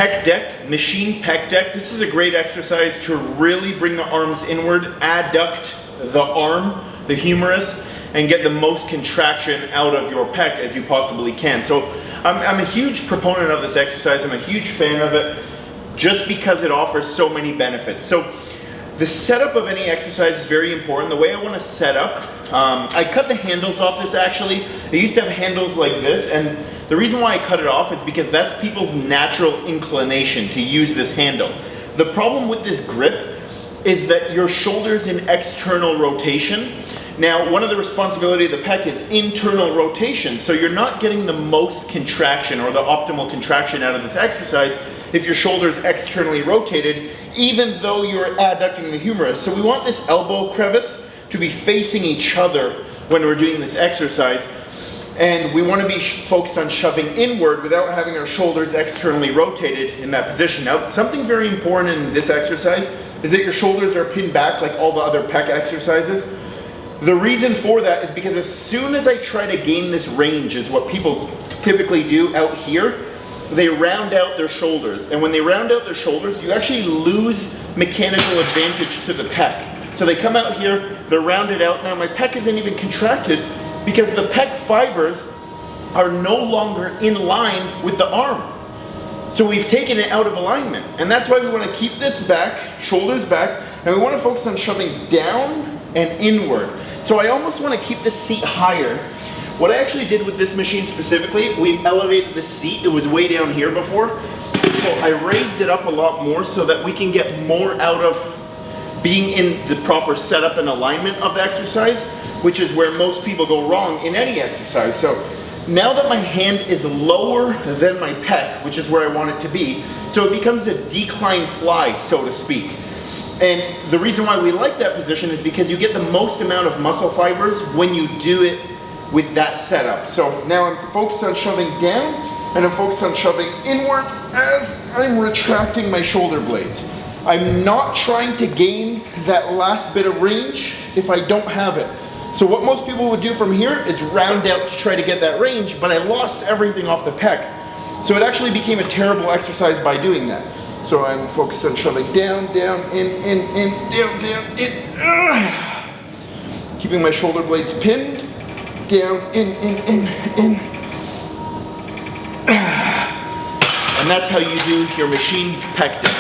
Pec Dec, machine Pec Dec. This is a great exercise to really bring the arms inward, adduct the arm, the humerus, and get the most contraction out of your pec as you possibly can. So I'm a huge proponent of this exercise. I'm a huge fan of it just because it offers so many benefits. So the setup of any exercise is very important. The way I want to set up, I cut the handles off this actually. They used to have handles like this, and the reason why I cut it off is because that's people's natural inclination to use this handle. The problem with this grip is that your shoulder's in external rotation. Now, one of the responsibility of the pec is internal rotation, so you're not getting the most contraction or the optimal contraction out of this exercise if your shoulder's externally rotated, even though you're adducting the humerus. So we want this elbow crevice to be facing each other when we're doing this exercise, and we want to be focused on shoving inward without having our shoulders externally rotated in that position. Now, something very important in this exercise is that your shoulders are pinned back like all the other pec exercises. The reason for that is because as soon as I try to gain this range, is what people typically do out here, they round out their shoulders. And when they round out their shoulders, you actually lose mechanical advantage to the pec. So they come out here, they're rounded out. Now my pec isn't even contracted because the pec fibers are no longer in line with the arm. So we've taken it out of alignment. And that's why we want to keep this back, shoulders back, and we want to focus on shoving down and inward. So I almost want to keep the seat higher. What I actually did with this machine specifically, we elevated the seat. It was way down here before. So I raised it up a lot more so that we can get more out of being in the proper setup and alignment of the exercise, which is where most people go wrong in any exercise. So now that my hand is lower than my pec, which is where I want it to be, so it becomes a decline fly, so to speak. And the reason why we like that position is because you get the most amount of muscle fibers when you do it with that setup. So now I'm focused on shoving down, and I'm focused on shoving inward as I'm retracting my shoulder blades. I'm not trying to gain that last bit of range if I don't have it. So what most people would do from here is round out to try to get that range, but I lost everything off the pec. So it actually became a terrible exercise by doing that. So I'm focused on shoving down, down, in, down, down, in. Keeping my shoulder blades pinned, down, in. And that's how you do your machine pec deck.